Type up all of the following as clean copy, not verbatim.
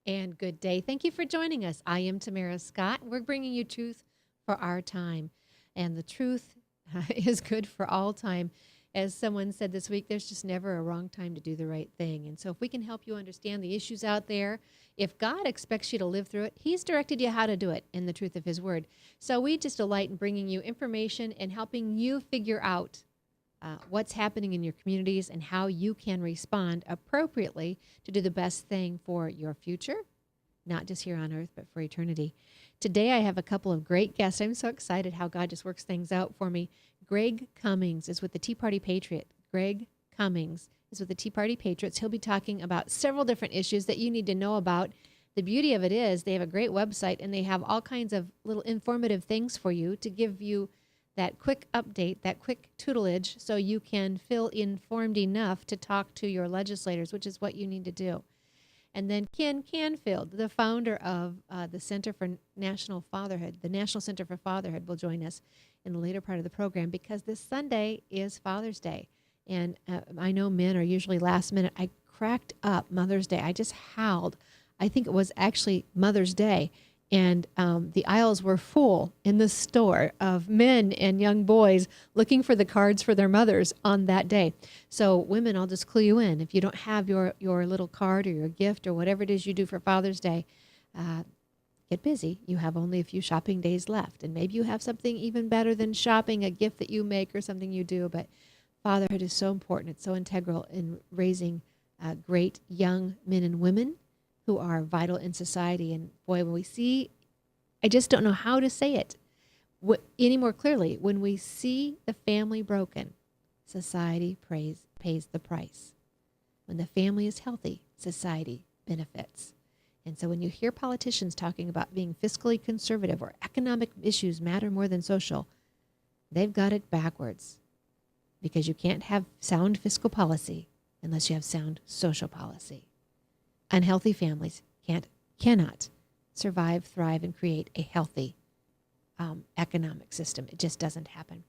And good day. Thank you for joining us. I am Tamara Scott. We're bringing you truth for our time. And the truth is good for all time. As someone said this week, there's just never a wrong time to do the right thing. And so if we can help you understand the issues out there, if God expects you to live through it, He's directed you how to do it in the truth of His Word. So we just delight in bringing you information and helping you figure out what's happening in your communities and how you can respond appropriately to do the best thing for your future, not just here on earth, but for eternity. Today, I have a couple of great guests. I'm so excited how God just works things out for me. Greg Cummings is with the Tea Party Patriot. Greg Cummings is with the Tea Party Patriots. He'll be talking about several different issues that you need to know about. The beauty of it is they have a great website, and they have all kinds of little informative things for you to give you that quick update, that quick tutelage, so you can feel informed enough to talk to your legislators, which is what you need to do. And then Ken Canfield, the founder of the Center for National Fatherhood, the National Center for Fatherhood, will join us in the later part of the program because this Sunday is Father's Day. And I know men are usually last minute. I cracked up Mother's Day. I just howled. I think it was actually Mother's Day. And the aisles were full in the store of men and young boys looking for the cards for their mothers on that day. So women, I'll just clue you in. If you don't have your little card or your gift or whatever it is you do for Father's Day, get busy. You have only a few shopping days left. And maybe you have something even better than shopping, a gift that you make or something you do. But fatherhood is so important. It's so integral in raising great young men and women who are vital in society. And boy, when we see, I just don't know how to say it any more clearly, when we see the family broken, society pays the price. When the family is healthy, society benefits. And so when you hear politicians talking about being fiscally conservative or economic issues matter more than social, they've got it backwards, because you can't have sound fiscal policy unless you have sound social policy. Unhealthy families cannot survive, thrive, and create a healthy economic system. It just doesn't happen.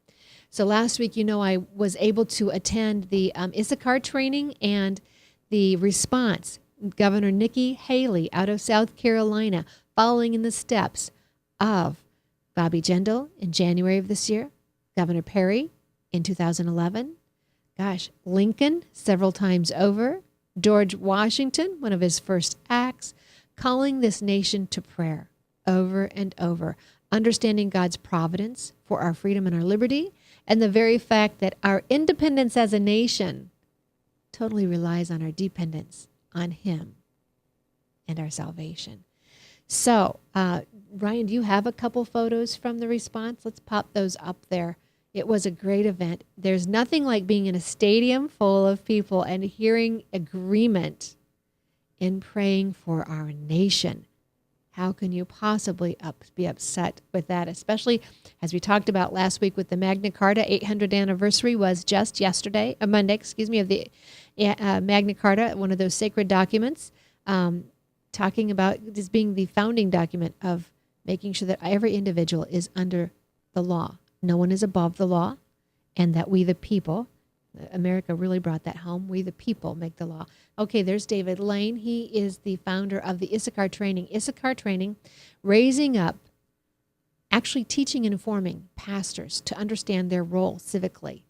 So last week, I was able to attend the Issachar training and the response. Governor Nikki Haley out of South Carolina, following in the steps of Bobby Jindal in January of this year, Governor Perry in 2011, Lincoln several times over, George Washington, one of his first acts, calling this nation to prayer over and over, understanding God's providence for our freedom and our liberty, and the very fact that our independence as a nation totally relies on our dependence on Him and our salvation. So, Ryan, do you have a couple photos from the response? Let's pop those up there. It was a great event. There's nothing like being in a stadium full of people and hearing agreement in praying for our nation. How can you possibly be upset with that? Especially as we talked about last week with the Magna Carta 800th anniversary was just Monday, of the Magna Carta, one of those sacred documents, talking about this being the founding document of making sure that every individual is under the law. No one is above the law, and that we the people, America really brought that home, we the people make the law. Okay, there's David Lane. He is the founder of the Issachar Training. Issachar Training, raising up, actually teaching and informing pastors to understand their role civically,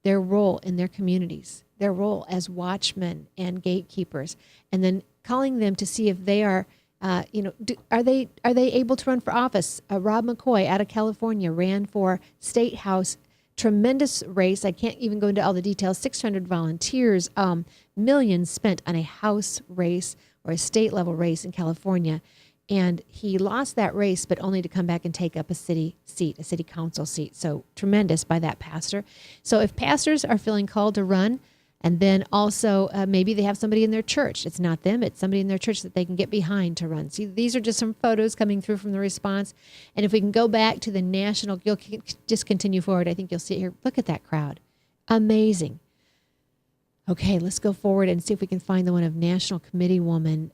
their role in their communities, their role as watchmen and gatekeepers, and then calling them to see if they are are they able to run for office? Rob McCoy out of California ran for State House. Tremendous race. I can't even go into all the details. 600 volunteers, millions spent on a House race or a state level race in California. And he lost that race, but only to come back and take up a city seat, a city council seat. So tremendous by that pastor. So if pastors are feeling called to run, and then also maybe they have somebody in their church. It's not them. It's somebody in their church that they can get behind to run. See, these are just some photos coming through from the response. And if we can go back to the national, you'll just continue forward. I think you'll see it here. Look at that crowd. Amazing. Okay, let's go forward and see if we can find the one of National Committee woman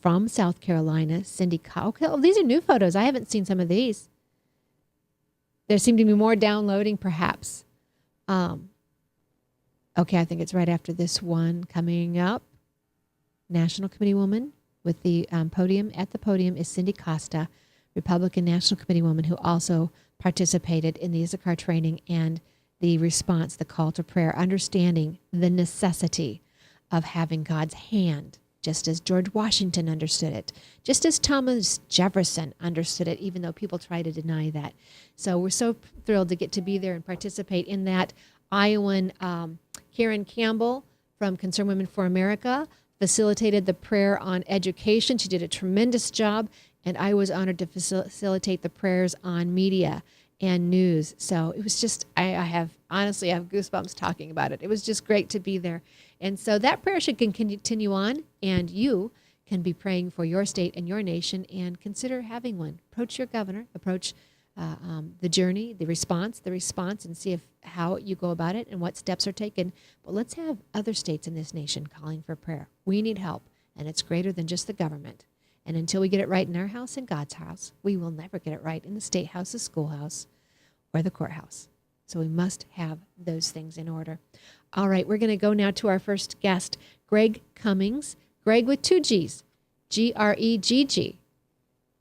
from South Carolina, Cindy Cow. Okay, oh, these are new photos. I haven't seen some of these. There seem to be more downloading, perhaps. Okay, I think it's right after this one coming up. National Committee woman with the podium. At the podium is Cindy Costa, Republican National Committee woman, who also participated in the Issachar training and the response, the call to prayer, understanding the necessity of having God's hand, just as George Washington understood it, just as Thomas Jefferson understood it, even though people try to deny that. So we're so thrilled to get to be there and participate in that. Iowan Karen Campbell from Concerned Women for America facilitated the prayer on education. She did a tremendous job, and I was honored to facilitate the prayers on media and news. So it was just, I have goosebumps talking about it. It was just great to be there. And so that prayer should continue on, and you can be praying for your state and your nation, and consider having one. Approach your governor, approach the journey, the response, and see how you go about it and what steps are taken. But let's have other states in this nation calling for prayer. We need help, and it's greater than just the government. And until we get it right in our house and God's house, we will never get it right in the state house, the schoolhouse, or the courthouse. So we must have those things in order. All right, we're going to go now to our first guest, Greg Cummings. Greg with 2 G's, Gregg.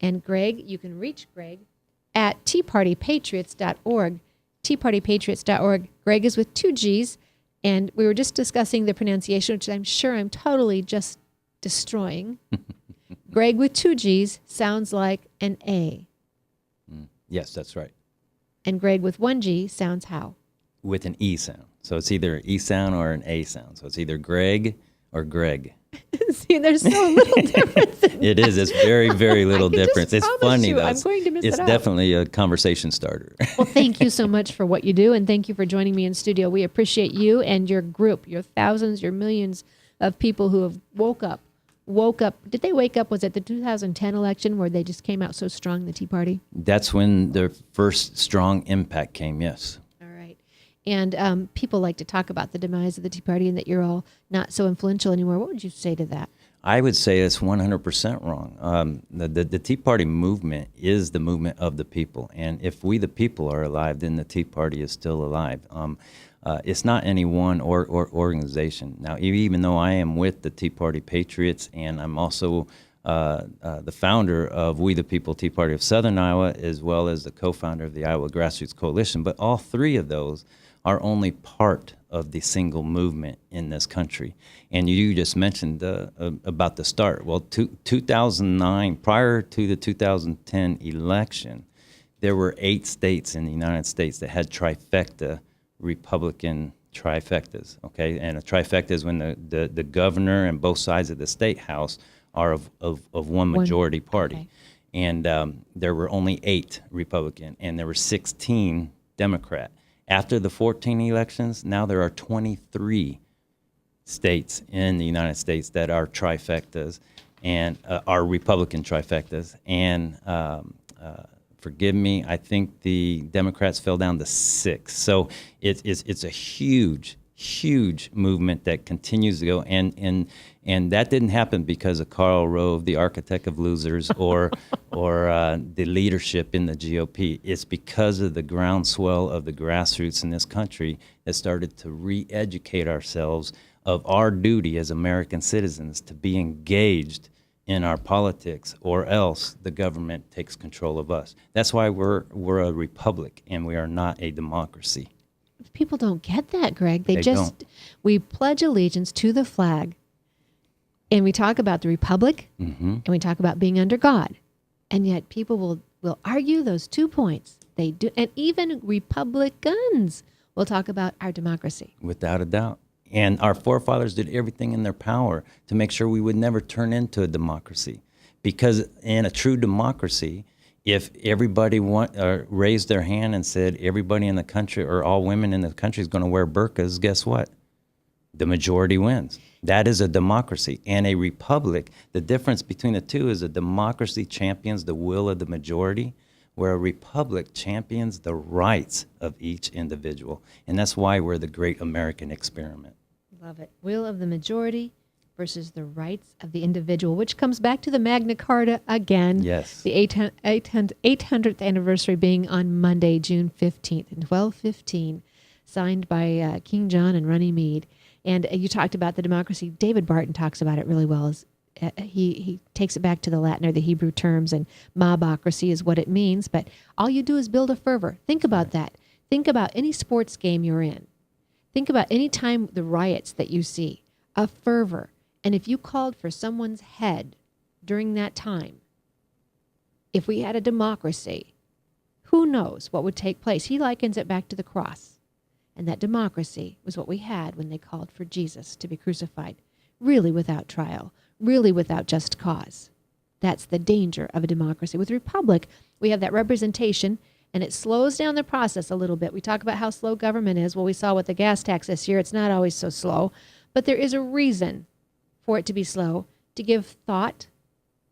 And Greg, you can reach Greg at teapartypatriots.org, teapartypatriots.org. Greg is with 2 G's, and we were just discussing the pronunciation, which I'm sure I'm totally just destroying. Greg with 2 G's sounds like an A. Yes, that's right. And Greg with 1 G sounds how? With an E sound. So it's either an E sound or an A sound. So it's either Greg or Greg. See, there's so little difference. It is. It's very, very little difference. It's funny, though. I'm going to miss it's it out. definitely a conversation starter. Well, thank you so much for what you do, and thank you for joining me in studio. We appreciate you and your group, your thousands, your millions of people who have woke up. Did they wake up? Was it the 2010 election where they just came out so strong, the Tea Party? That's when the first strong impact came, yes. All right. And people like to talk about the demise of the Tea Party and that you're all not so influential anymore. What would you say to that? I would say it's 100% wrong. The Tea Party movement is the movement of the people. And if we, the people, are alive, then the Tea Party is still alive. It's not any one or organization. Now, even though I am with the Tea Party Patriots, and I'm also the founder of We the People Tea Party of Southern Iowa, as well as the co-founder of the Iowa Grassroots Coalition, but all three of those are only part of the single movement in this country. And you just mentioned about the start. Well, 2009, prior to the 2010 election, there were 8 states in the United States that had trifecta Republican trifectas, okay? And a trifecta is when the governor and both sides of the state house are of one majority party. Okay. And there were only 8 Republican, and there were 16 Democrat. After the 14 elections, now there are 23 states in the United States that are trifectas and are Republican trifectas. And forgive me, I think the Democrats fell down to 6. So it's a huge movement that continues to go. And that didn't happen because of Karl Rove, the architect of losers, or the leadership in the GOP. It's because of the groundswell of the grassroots in this country that started to re-educate ourselves of our duty as American citizens to be engaged in our politics, or else the government takes control of us. That's why we're a republic and we are not a democracy. People don't get that, Greg. Don't. We pledge allegiance to the flag, and we talk about the republic, and we talk about being under God. And yet people will argue those 2 points. They do, and even Republicans will talk about our democracy. Without a doubt. And our forefathers did everything in their power to make sure we would never turn into a democracy. Because in a true democracy, if everybody raised their hand and said everybody in the country or all women in the country is going to wear burqas, guess what? The majority wins. That is a democracy. And a republic, the difference between the two is a democracy champions the will of the majority, where a republic champions the rights of each individual. And that's why we're the great American experiment. Love it. Will of the majority versus the rights of the individual, which comes back to the Magna Carta again. Yes. The 800th anniversary being on Monday, June 15th, in 1215, signed by King John and Runnymede. And you talked about the democracy. David Barton talks about it really well. he takes it back to the Latin or the Hebrew terms, and mobocracy is what it means. But all you do is build a fervor. Think about that. Think about any sports game you're in. Think about any time the riots that you see, a fervor. And if you called for someone's head during that time, if we had a democracy, who knows what would take place? He likens it back to the cross. And that democracy was what we had when they called for Jesus to be crucified, really without trial, really without just cause. That's the danger of a democracy. With a republic, we have that representation, and it slows down the process a little bit. We talk about how slow government is. Well, we saw with the gas tax this year, it's not always so slow, but there is a reason for it to be slow, to give thought,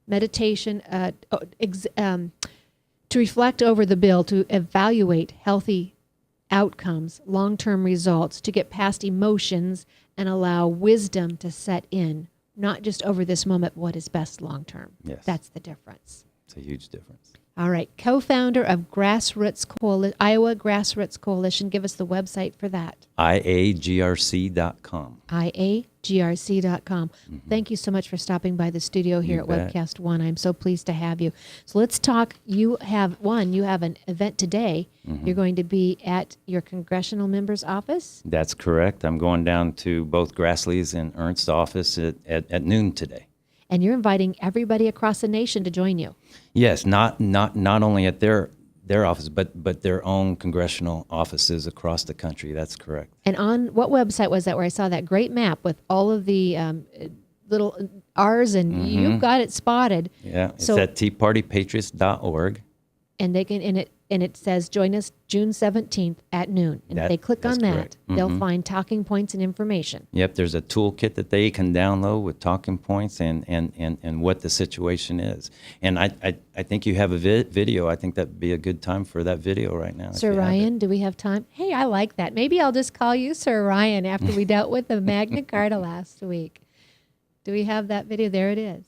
meditation, to reflect over the bill, to evaluate healthy outcomes, long-term results, to get past emotions and allow wisdom to set in, not just over this moment, what is best long-term. Yes. That's the difference. It's a huge difference. All right. Co-founder of Iowa Grassroots Coalition. Give us the website for that. IAGRC.com. IAGRC.com. Thank you so much for stopping by the studio here You at bet. Webcast One. I'm so pleased to have you. So let's talk. You have an event today. You're going to be at your congressional member's office. That's correct. I'm going down to both Grassley's and Ernst's office at noon today. And you're inviting everybody across the nation to join you. Yes, not only at their office, but their own congressional offices across the country. That's correct. And on what website was that where I saw that great map with all of the little R's, and you've got it spotted. Yeah, it's So- at teapartypatriots.org. And they can and it says join us June 17th at noon. And if they click on That's that, correct. they'll find talking points and information. Yep, there's a toolkit that they can download with talking points and what the situation is. And I think you have a video. I think that'd be a good time for that video right now. if Sir you have it. Ryan, do we have time? Hey, I like that. Maybe I'll just call you Sir Ryan after we dealt with the Magna Carta last week. Do we have that video? There it is.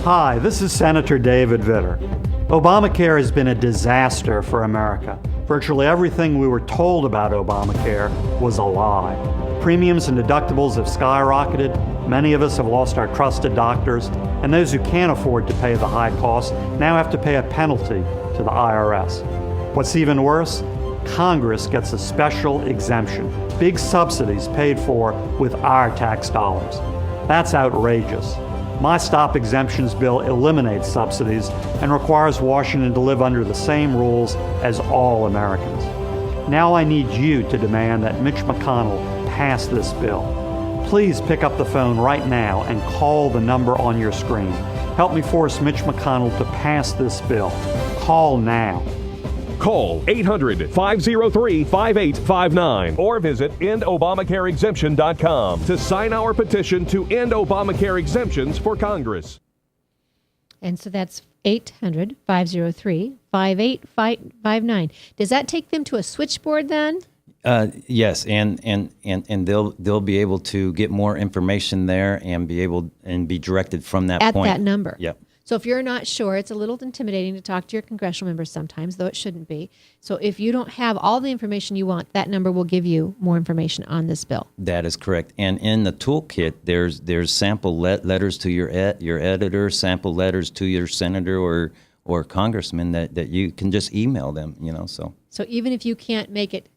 Hi, this is Senator David Vitter. Obamacare has been a disaster for America. Virtually everything we were told about Obamacare was a lie. Premiums and deductibles have skyrocketed. Many of us have lost our trusted doctors, and those who can't afford to pay the high cost now have to pay a penalty to the IRS. What's even worse, Congress gets a special exemption, big subsidies paid for with our tax dollars. That's outrageous. My Stop Exemptions bill eliminates subsidies and requires Washington to live under the same rules as all Americans. Now I need you to demand that Mitch McConnell pass this bill. Please pick up the phone right now and call the number on your screen. Help me force Mitch McConnell to pass this bill. Call now. Call 800-503-5859 or visit endobamacareexemption.com to sign our petition to end Obamacare exemptions for Congress. And so that's 800-503-5859. Does that take them to a switchboard then? Yes, and they'll be able to get more information there and be directed from that At point. that number. Yep. So if you're not sure, it's a little intimidating to talk to your congressional members sometimes, though it shouldn't be. So if you don't have all the information you want, that number will give you more information on this bill. That is correct. And in the toolkit, there's sample letters to your editor, sample letters to your senator or congressman that you can just email them. So. So even if you can't make it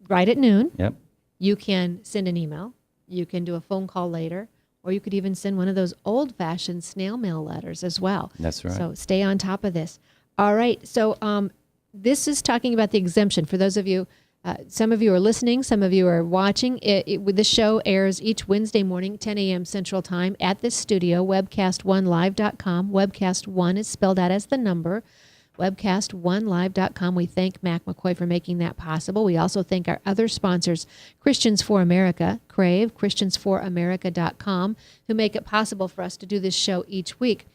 right at noon, Yep. you can send an email. You can do a phone call later. Or you could even send one of those old-fashioned snail mail letters as well. That's right. So stay on top of this. All right. So this is talking about the exemption. For those of you, some of you are listening, some of you are watching. The show airs each Wednesday morning, 10 a.m. Central Time at this studio, webcast1live.com. Webcast1 is spelled out as the number. Webcast1live.com. We thank Mac McCoy for making that possible. We also thank our other sponsors, Christians for America, Crave, ChristiansForAmerica.com, who make it possible for us to do this show each week.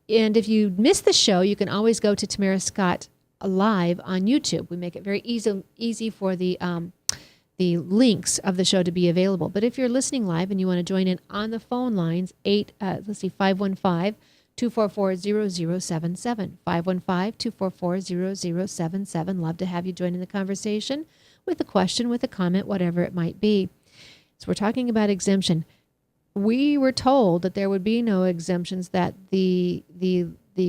And if you miss the show, you can always go to Tamara Scott Live on YouTube. We make it very easy for the links of the show to be available. But if you're listening live and you want to join in on the phone lines, 515-244-0077, 515-244-0077. Love to have you join in the conversation with a question, with a comment, whatever it might be. So we're talking about exemption. We were told that there would be no exemptions, that the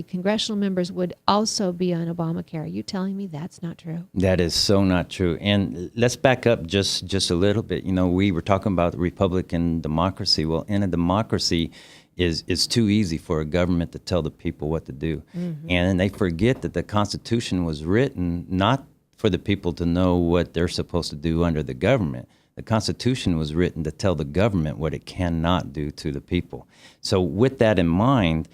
congressional members would also be on Obamacare. Are you telling me that's not true? That is so not true. And let's back up just a little bit. You know, we were talking about Republican democracy. Well, in a democracy, it's too easy for a government to tell the people what to do. And they forget that the Constitution was written not for the people to know what they're supposed to do under the government. The Constitution was written to tell the government what it cannot do to the people. So with that in mind,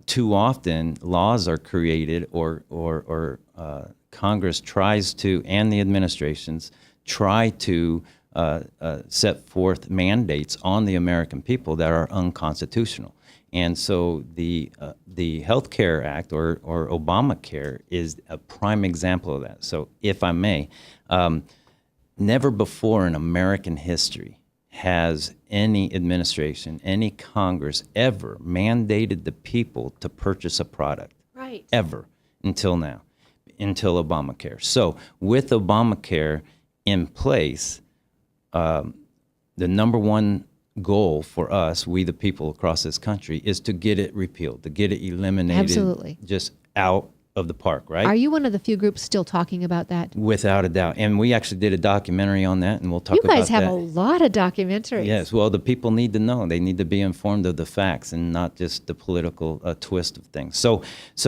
too often laws are created or Congress tries to, and the administrations try to set forth mandates on the American people that are unconstitutional. And so the Health Care Act or Obamacare is a prime example of that. So if I may, never before in American history has any administration, any Congress ever mandated the people to purchase a product. Right. Ever until now, until Obamacare. So with Obamacare in place, the number one goal for us, we the people across this country, is to get it repealed, to get it eliminated. Absolutely. Just out of the park, right? Are you one of the few groups still talking about that? Without a doubt. And we actually did a documentary on that, and we'll talk You about that. guys have a lot of documentaries. Yes, well, the people need to know. They need to be informed of the facts and not just the political twist of things. So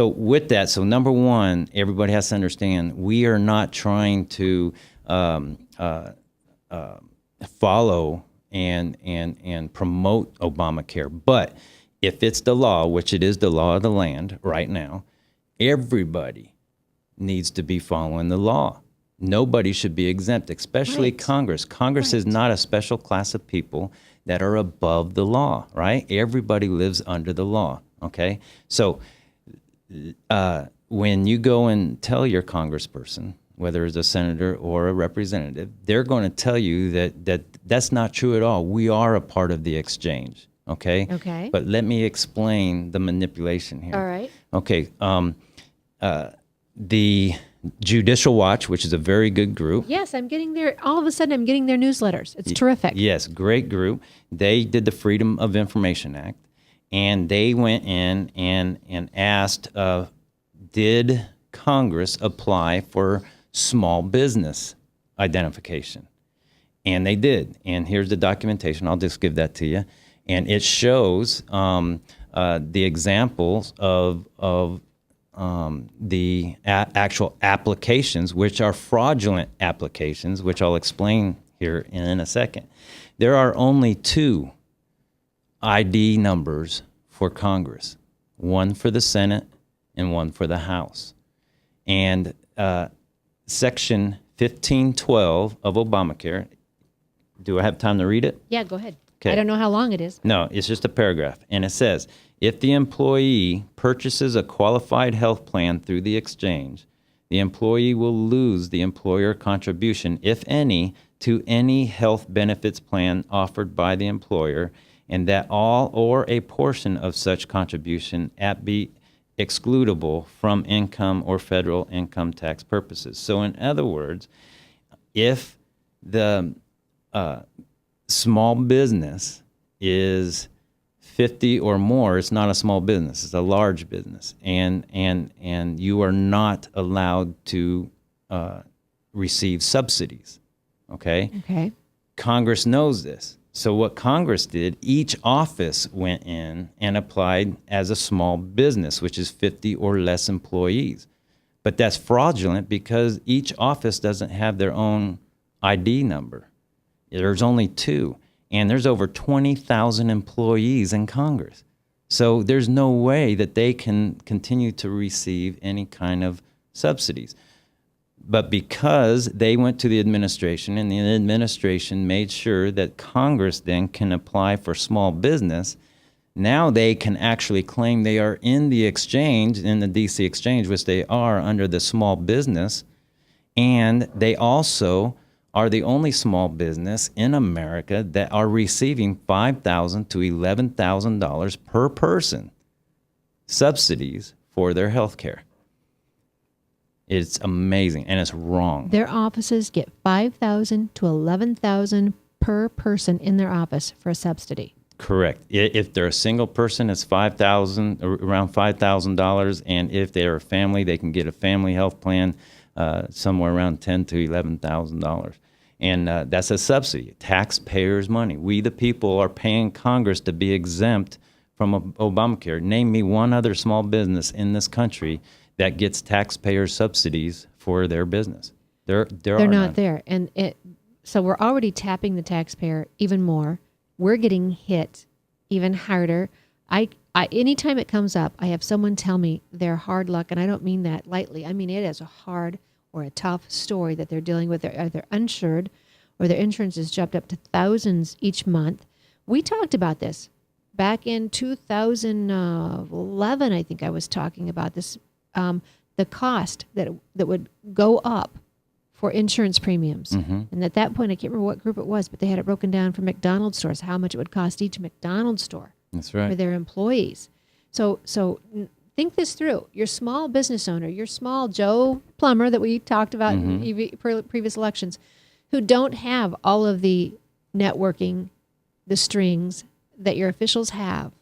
with that, so number one, everybody has to understand, we are not trying to follow and promote Obamacare. But if it's the law, which it is the law of the land right now, everybody needs to be following the law. Nobody should be exempt, especially Right. Congress. Congress is not a special class of people that are above the law, right? Everybody lives under the law, okay? So when you go and tell your congressperson, whether it's a senator or a representative, they're going to tell you that that's not true at all. We are a part of the exchange, okay? Okay. But let me explain the manipulation here. All right. Okay. The Judicial Watch, which is a very good group. Yes, I'm getting their, all of a sudden I'm getting their newsletters. It's terrific. Yes, great group. They did the Freedom of Information Act, and they went in and asked, did Congress apply for small business identification? And they did. And here's the documentation. I'll just give that to you. And it shows the examples of the actual applications, which are fraudulent applications, which I'll explain here in a second. There are only 2 ID numbers for Congress, one for the Senate and one for the House. And Section 1512 of Obamacare, do I have time to read it? Yeah, go ahead. Okay. I don't know how long it is. No, it's just a paragraph. And it says, if the employee purchases a qualified health plan through the exchange, the employee will lose the employer contribution, if any, to any health benefits plan offered by the employer, and that all or a portion of such contribution be excludable from income or federal income tax purposes. So in other words, if the small business is 50 or more, it's not a small business, it's a large business. And you are not allowed to receive subsidies, okay? Okay. Congress knows this. So what Congress did, each office went in and applied as a small business, which is 50 or less employees. But that's fraudulent because each office doesn't have their own ID number. There's only 2, and there's over 20,000 employees in Congress. So there's no way that they can continue to receive any kind of subsidies. But because they went to the administration, and the administration made sure that Congress then can apply for small business, now they can actually claim they are in the exchange, in the DC exchange, which they are under the small business, and they also are the only small business in America that are receiving $5,000 to $11,000 per person subsidies for their health care. It's amazing, and it's wrong. Their offices get $5,000 to $11,000 per person in their office for a subsidy. Correct. If they're a single person, it's around $5,000, and if they're a family, they can get a family health plan somewhere around $10,000 to $11,000, and that's a subsidy, taxpayers' money. We, the people, are paying Congress to be exempt from Obamacare. Name me one other small business in this country that gets taxpayer subsidies for their business. They're not none. there, and so we're already tapping the taxpayer even more. We're getting hit even harder. I anytime it comes up, I have someone tell me their hard luck, and I don't mean that lightly. I mean it as a hard or a tough story that they're dealing with. They're either uninsured or their insurance is jumped up to thousands each month. We talked about this back in 2011. I think I was talking about this. The cost that would go up for insurance premiums. And at that point, I can't remember what group it was, but they had it broken down for McDonald's stores, how much it would cost each McDonald's store That's right. for their employees. So think this through. Your small business owner, your small Joe Plumber that we talked about in previous elections, who don't have all of the networking, the strings that your officials have,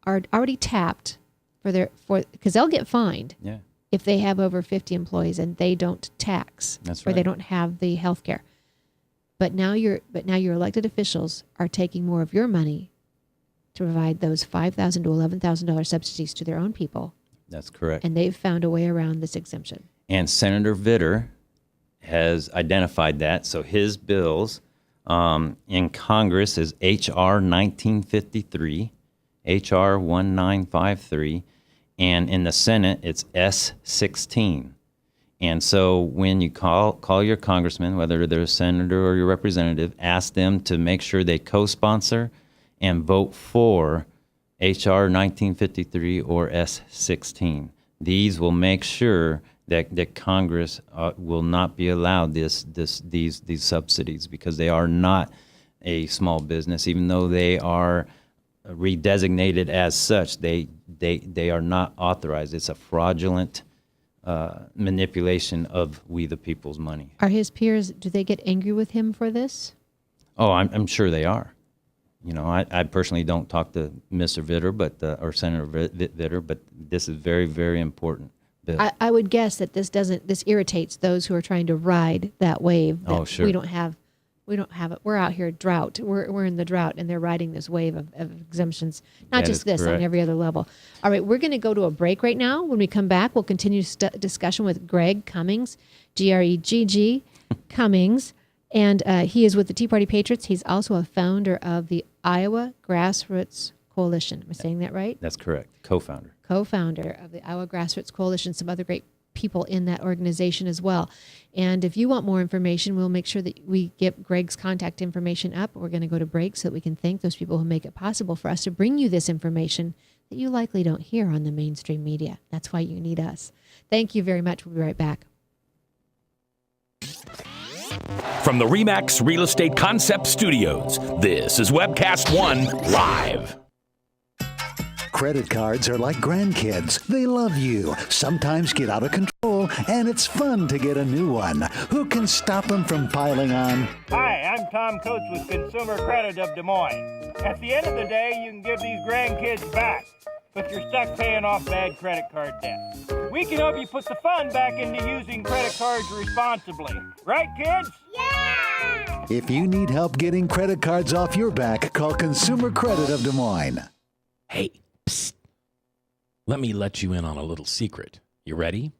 are already tapped because they'll get fined. Yeah. If they have over 50 employees and they don't tax, That's or right. they don't have the health care. But now your elected officials are taking more of your money to provide those $5,000 to $11,000 subsidies to their own people, That's correct. and they've found a way around this exemption. And Senator Vitter has identified that. So his bills in Congress is H.R. 1953, H.R. 1953, and in the Senate it's S16. And so when you call your congressman, whether they're a senator or your representative, ask them to make sure they co-sponsor and vote for H.R. 1953 or S16. These will make sure that Congress will not be allowed these subsidies, because they are not a small business, even though they are redesignated as such. They are not authorized. It's a fraudulent manipulation of we the people's money. Are his peers, do they get angry with him for this? Oh, I'm sure they are. You know, I personally don't talk to Mr. Vitter, or Senator Vitter, but this is very, very important bill. I would guess that this irritates those who are trying to ride that wave. That Oh, sure. We don't have it. We're out here drought. We're in the drought, and they're riding this wave of exemptions. Not That just is this, on correct. every other level. All right, we're going to go to a break right now. When we come back, we'll continue discussion with Greg Cummings, G-R-E-G-G Cummings, and he is with the Tea Party Patriots. He's also a founder of the Iowa Grassroots Coalition. Am I saying that right? That's correct. Co-founder. Co-founder of the Iowa Grassroots Coalition, some other great people in that organization as well. And if you want more information, we'll make sure that we get Greg's contact information up. We're going to go to break so that we can thank those people who make it possible for us to bring you this information that you likely don't hear on the mainstream media. That's why you need us. Thank you very much. We'll be right back. From the RE/MAX Real Estate Concept Studios, this is Webcast One Live. Credit cards are like grandkids. They love you, sometimes get out of control, and it's fun to get a new one. Who can stop them from piling on? Hi, I'm Tom Coates with Consumer Credit of Des Moines. At the end of the day, you can give these grandkids back, but you're stuck paying off bad credit card debt. We can help you put the fun back into using credit cards responsibly. Right, kids? Yeah! If you need help getting credit cards off your back, call Consumer Credit of Des Moines. Hey, psst. Let me let you in on a little secret. You ready?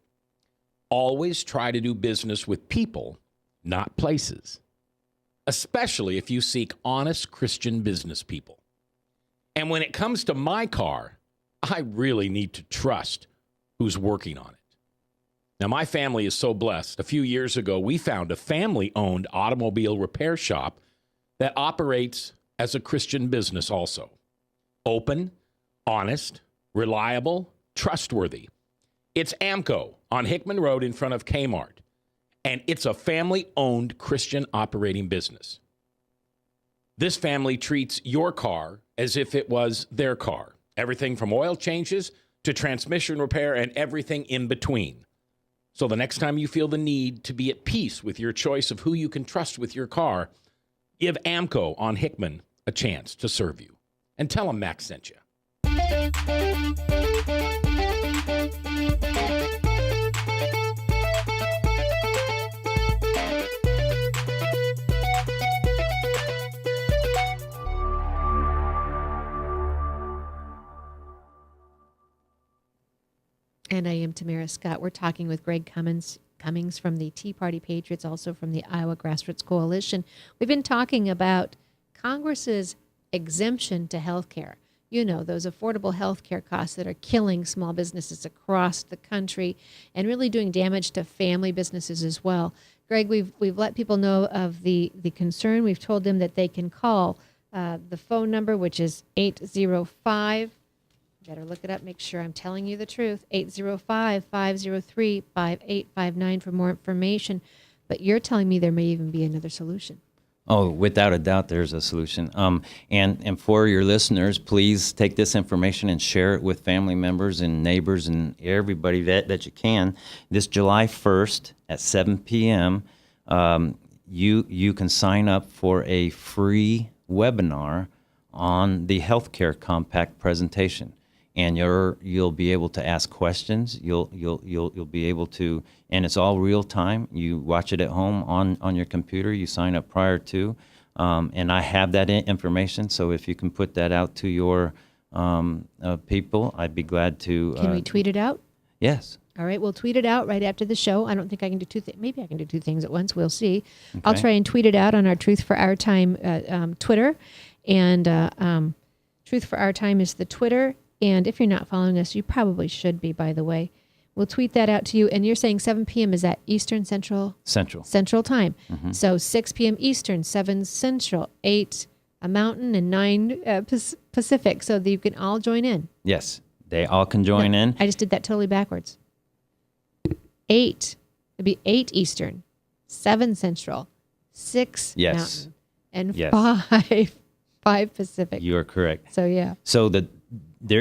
Always try to do business with people, not places. Especially if you seek honest Christian business people. And when it comes to my car, I really need to trust who's working on it. Now, my family is so blessed. A few years ago, we found a family-owned automobile repair shop that operates as a Christian business also. Open, honest, reliable, trustworthy. It's AMCO on Hickman Road in front of Kmart, and it's a family-owned Christian operating business. This family treats your car as if it was their car. Everything from oil changes to transmission repair and everything in between. So the next time you feel the need to be at peace with your choice of who you can trust with your car, Give Amco on Hickman a chance to serve you. And tell them Max sent you. And I am Tamara Scott. We're talking with Greg Cummings from the Tea Party Patriots, also from the Iowa Grassroots Coalition. We've been talking about Congress's exemption to health care. You know, those affordable health care costs that are killing small businesses across the country and really doing damage to family businesses as well. Greg, we've let people know of the concern. We've told them that they can call the phone number, which is 805. Better look it up, make sure I'm telling you the truth. 805-503-5859 for more information. But you're telling me there may even be another solution. Oh, without a doubt, there's a solution. And for your listeners, please take this information and share it with family members and neighbors and everybody that you can. This July 1st at 7 p.m., you can sign up for a free webinar on the Healthcare Compact presentation. And you'll be able to ask questions. You'll be able to, and it's all real time. You watch it at home on your computer. You sign up prior to, and I have that information. So if you can put that out to your people, I'd be glad to. Can we tweet it out? Yes. All right, we'll tweet it out right after the show. I don't think I can do two things. Maybe I can do two things at once. We'll see. Okay. I'll try and tweet it out on our Truth for Our Time Twitter, and Truth for Our Time is the Twitter. And if you're not following us, you probably should be, by the way. We'll tweet that out to you. And you're saying 7 p.m. is that Eastern Central? Central time. Mm-hmm. So 6 p.m. Eastern, 7 Central, 8 Mountain, and 9 Pacific. So that you can all join in. Yes, they all can join in. I just did that totally backwards. 8. It'd be 8 Eastern, 7 Central, 6 Mountain, and 5 Pacific. You are correct. So, yeah. So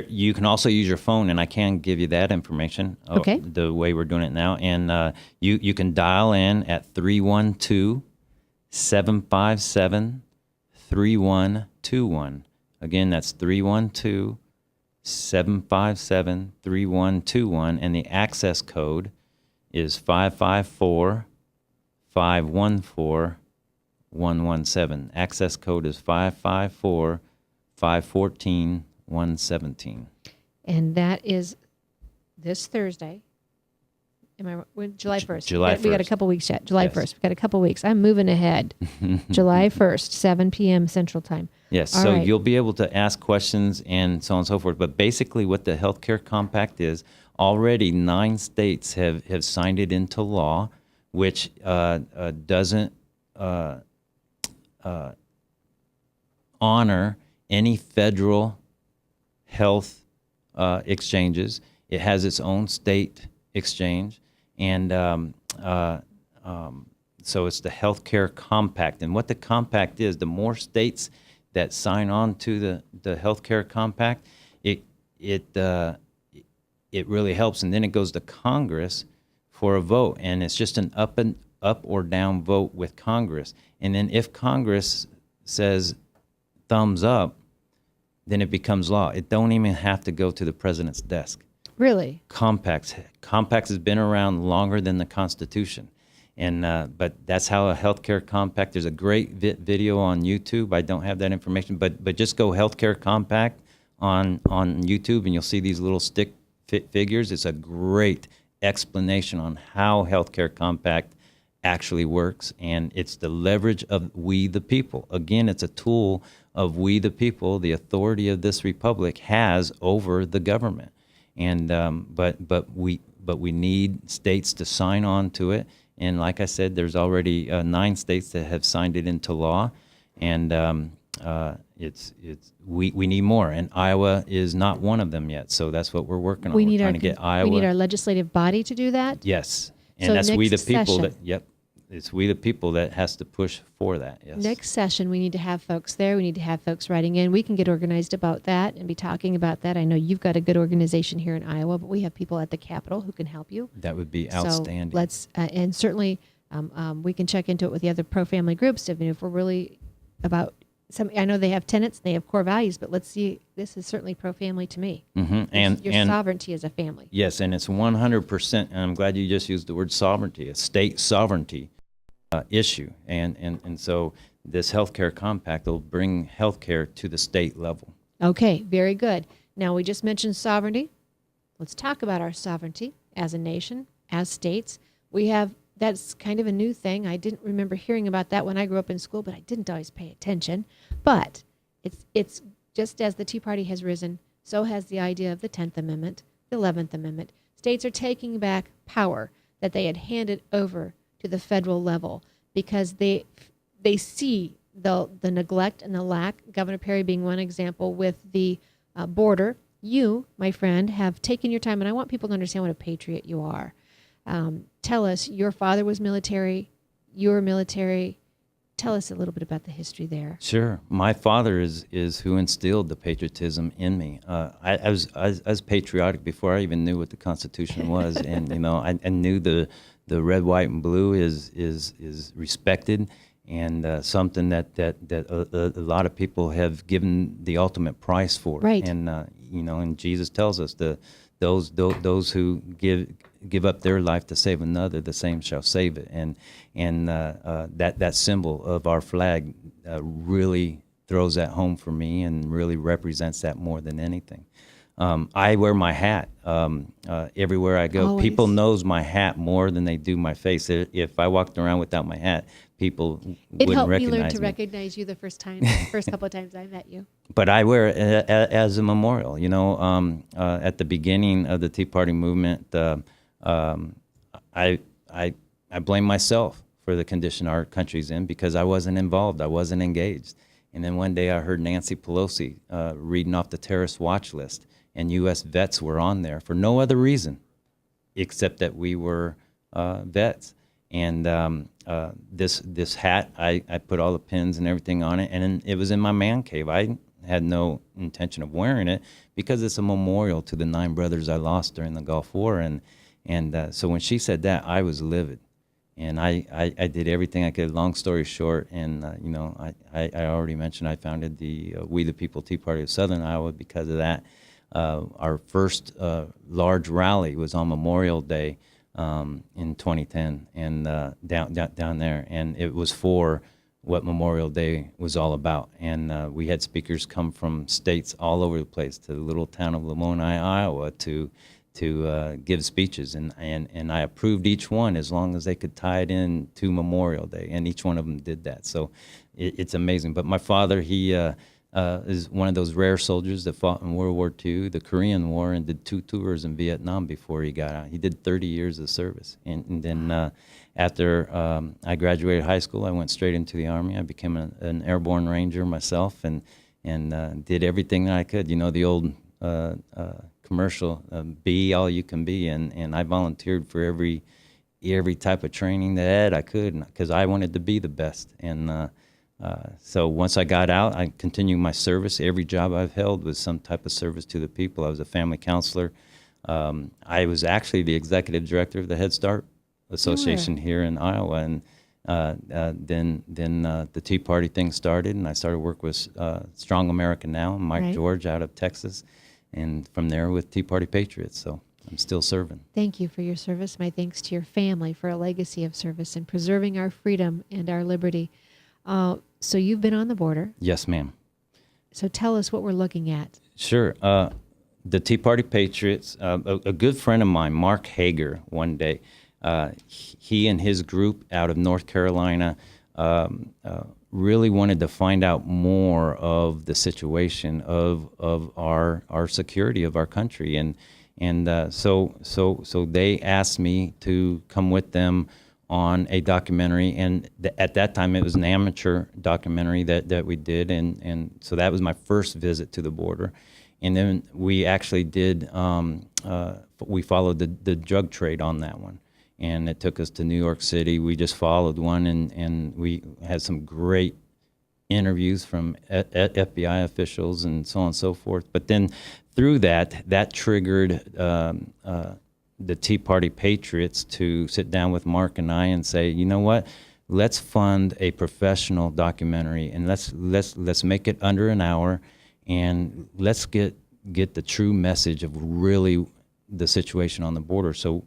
you can also use your phone, and I can give you that information. Okay. The way we're doing it now, and you can dial in at 312-757-3121. Again, that's 312-757-3121, and the access code is 554-514-117. Access code is 554-514-117. 117. And that is this Thursday. Am I right? July 1st. July 1st. We got a couple weeks yet. July 1st. We got a couple weeks. I'm moving ahead. July 1st, 7 p.m. Central Time. Yes. All right. You'll be able to ask questions and so on and so forth. But basically what the Healthcare Compact is, already 9 states have signed it into law, which doesn't honor any federal health exchanges. It has its own state exchange, and so it's the Healthcare Compact. And what the compact is, the more states that sign on to the Healthcare Compact, it really helps. And then it goes to Congress for a vote, and it's just an up or down vote with Congress. And then if Congress says thumbs up, then it becomes law. It don't even have to go to the president's desk. Really? Compacts has been around longer than the Constitution, and but that's how a healthcare compact. There's a great video on YouTube. I don't have that information, but just go Healthcare Compact on YouTube, and you'll see these little stick figures. It's a great explanation on how Healthcare Compact actually works, and it's the leverage of we the people. Again, it's a tool of we the people, the authority of this republic has over the government. And but we need states to sign on to it. And like I said, there's already 9 states that have signed it into law, and we need more. And Iowa is not one of them yet, so that's what we're working on. We're trying to get Iowa. We need our legislative body to do that. Yes, and so that's we the people session. that. Yep. It's we the people that has to push for that. Yes. Next session, we need to have folks there. We need to have folks writing in. We can get organized about that and be talking about that. I know you've got a good organization here in Iowa, but we have people at the Capitol who can help you. That would be outstanding. So let's and certainly we can check into it with the other pro-family groups. If we're really about some. I know they have tenets, they have core values, but let's see. This is certainly pro-family to me. And Your sovereignty as a family. yes, and it's 100%. And I'm glad you just used the word sovereignty, a state sovereignty issue, and so this healthcare compact will bring healthcare to the state level. Okay, very good. Now we just mentioned sovereignty. Let's talk about our sovereignty as a nation, as states. We have, that's kind of a new thing. I didn't remember hearing about that when I grew up in school, but I didn't always pay attention. But it's just as the Tea Party has risen, so has the idea of the 10th Amendment, the 11th Amendment. States are taking back power that they had handed over to the federal level because they see the neglect and the lack, Governor Perry being one example with the border. You, my friend, have taken your time, and I want people to understand what a patriot you are. Tell us, your father was military, you were military. Tell us a little bit about the history there. Sure. My father is who instilled the patriotism in me. I was patriotic before I even knew what the Constitution was, and I knew the red, white, and blue is respected, and something that a lot of people have given the ultimate price for. Right. And and Jesus tells us those who give up their life to save another, the same shall save it. And that symbol of our flag really throws that home for me and really represents that more than anything. I wear my hat everywhere I go. Always. People knows my hat more than they do my face. If I walked around without my hat, people It wouldn't helped me recognize learn to me. recognize you the first couple of times I met you. But I wear it as a memorial. At the beginning of the Tea Party movement, I blame myself for the condition our country's in because I wasn't involved, I wasn't engaged. And then one day I heard Nancy Pelosi reading off the terrorist watch list, and U.S. vets were on there for no other reason except that we were vets. And this hat, I put all the pins and everything on it, and it was in my man cave. I had no intention of wearing it because it's a memorial to the 9 brothers I lost during the Gulf War. And so when she said that, I was livid. And I did everything I could. Long story short, and I already mentioned I founded the We the People Tea Party of Southern Iowa because of that. Our first large rally was on Memorial Day in 2010, and down there, and it was for what Memorial Day was all about. And we had speakers come from states all over the place, to the little town of Lamoni, Iowa, to give speeches, and I approved each one as long as they could tie it in to Memorial Day, and each one of them did that. So it's amazing. But my father, he is one of those rare soldiers that fought in World War II, the Korean War, and did 2 tours in Vietnam before he got out. He did 30 years of service, and then after I graduated high school, I went straight into the Army. I became an airborne ranger myself, and did everything that I could. The old commercial, be all you can be, and I volunteered for every type of training that I could because I wanted to be the best. And so once I got out, I continued my service. Every job I've held was some type of service to the people. I was a family counselor. I was actually the executive director of the Head Start Association here in Iowa, and then the Tea Party thing started, and I started work with Strong America Now, and Mike George out of Texas. And from there with Tea Party Patriots, so I'm still serving. Thank you for your service. My thanks to your family for a legacy of service and preserving our freedom and our liberty. So you've been on the border. Yes, ma'am. So tell us what we're looking at. Sure. The Tea Party Patriots, a good friend of mine, Mark Hager, one day, he and his group out of North Carolina really wanted to find out more of the situation of our security of our country, and so they asked me to come with them on a documentary, and at that time it was an amateur documentary that we did, and so that was my first visit to the border. And then we actually did we followed the drug trade on that one. And it took us to New York City. We just followed one, and we had some great interviews from FBI officials and so on and so forth. But then through that triggered the Tea Party Patriots to sit down with Mark and I and say, you know what, let's fund a professional documentary, and let's make it under an hour, and let's get the true message of really the situation on the border. So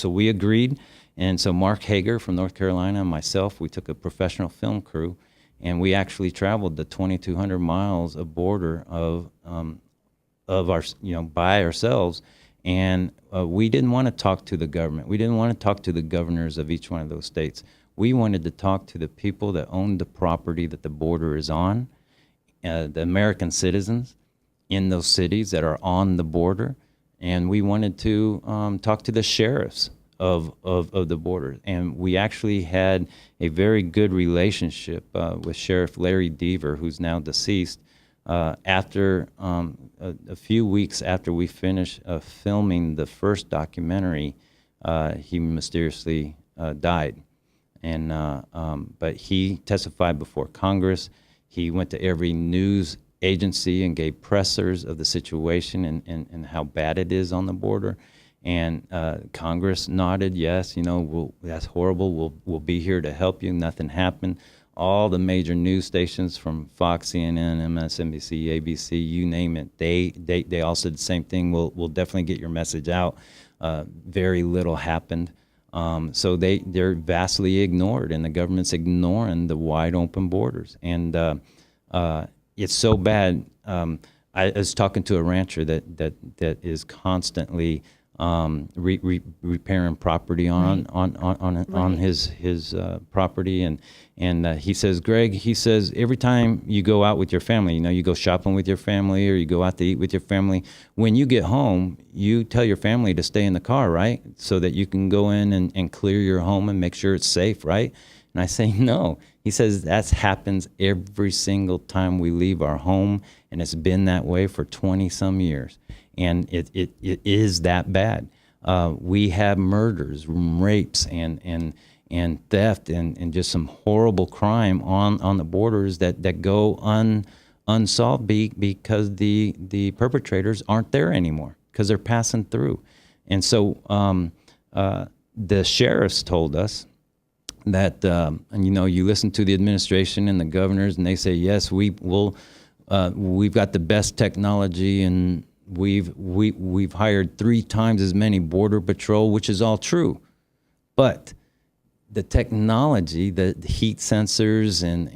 we agreed, and so Mark Hager from North Carolina and myself, we took a professional film crew, and we actually traveled the 2,200 miles of border of our, by ourselves. And we didn't want to talk to the government. We didn't want to talk to the governors of each one of those states. We wanted to talk to the people that own the property that the border is on, the American citizens in those cities that are on the border. And we wanted to talk to the sheriffs of the border. And we actually had a very good relationship with Sheriff Larry Deaver, who's now deceased. After a few weeks after we finished filming the first documentary, he mysteriously died. And but he testified before Congress. He went to every news agency and gave pressers of the situation and how bad it is on the border. And Congress nodded, yes, that's horrible. We'll be here to help you. Nothing happened. All the major news stations from Fox, CNN, MSNBC, ABC, you name it, they all said the same thing. We'll definitely get your message out. Very little happened. So they're vastly ignored, and the government's ignoring the wide open borders. And it's so bad. I was talking to a rancher that is constantly repairing property on his property, and he says, Greg, every time you go out with your family, you go shopping with your family or you go out to eat with your family, when you get home, you tell your family to stay in the car, right? So that you can go in and clear your home and make sure it's safe, right? And I say, no. He says that happens every single time we leave our home, and it's been that way for 20-some years. And it is that bad. We have murders, rapes, and theft, and just some horrible crime on the borders that go unsolved because the perpetrators aren't there anymore because they're passing through. And so the sheriffs told us that you listen to the administration and the governors, and they say, yes, we've got the best technology, and we've hired 3 times as many border patrol, which is all true, but the technology, the heat sensors and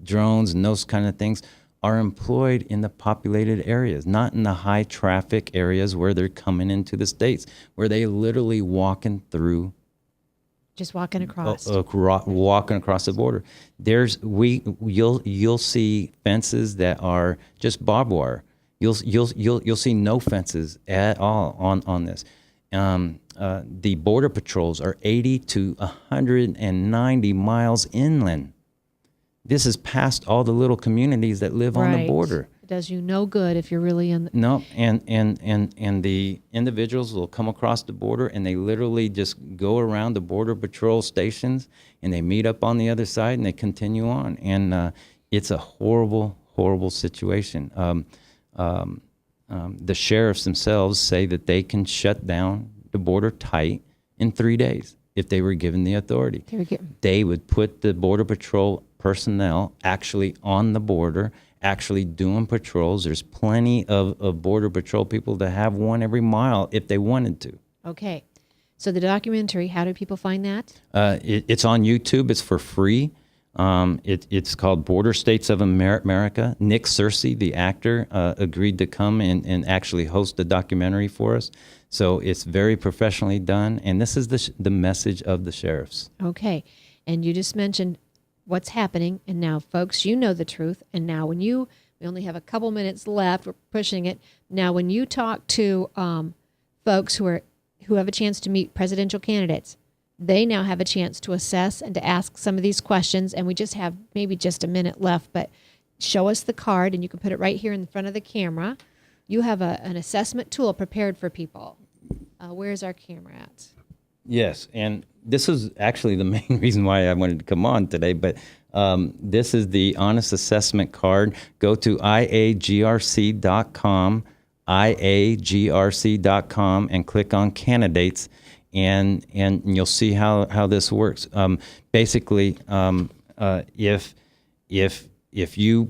drones and those kind of things are employed in the populated areas, not in the high traffic areas where they're coming into the states, where they literally walking through. Just walking across. Walking across the border. You'll see fences that are just barbed wire. You'll see no fences at all on this. The border patrols are 80 to 190 miles inland. This is past all the little communities that live on the border. It does you no good if you're really in. No, and the individuals will come across the border, and they literally just go around the border patrol stations, and they meet up on the other side, and they continue on. And it's a horrible, horrible situation. The sheriffs themselves say that they can shut down the border tight in 3 days if they were given the authority. They would put the border patrol personnel actually on the border, actually doing patrols. There's plenty of border patrol people to have one every mile if they wanted to. Okay. So the documentary, how do people find that? It's on YouTube. It's for free. It's called Border States of America. Nick Searcy, the actor, agreed to come and actually host the documentary for us. So it's very professionally done. And this is the message of the sheriffs. Okay. And you just mentioned what's happening. And now, folks, you know the truth. And now we only have a couple minutes left. We're pushing it. Now, when you talk to folks who have a chance to meet presidential candidates, they now have a chance to assess and to ask some of these questions. And we just have maybe just a minute left, but show us the card, and you can put it right here in front of the camera. You have an assessment tool prepared for people. Where's our camera at? Yes, and this is actually the main reason why I wanted to come on today, but this is the Honest Assessment Card. Go to iagrc.com, iagrc.com, and click on Candidates. and you'll see how this works. Basically, if you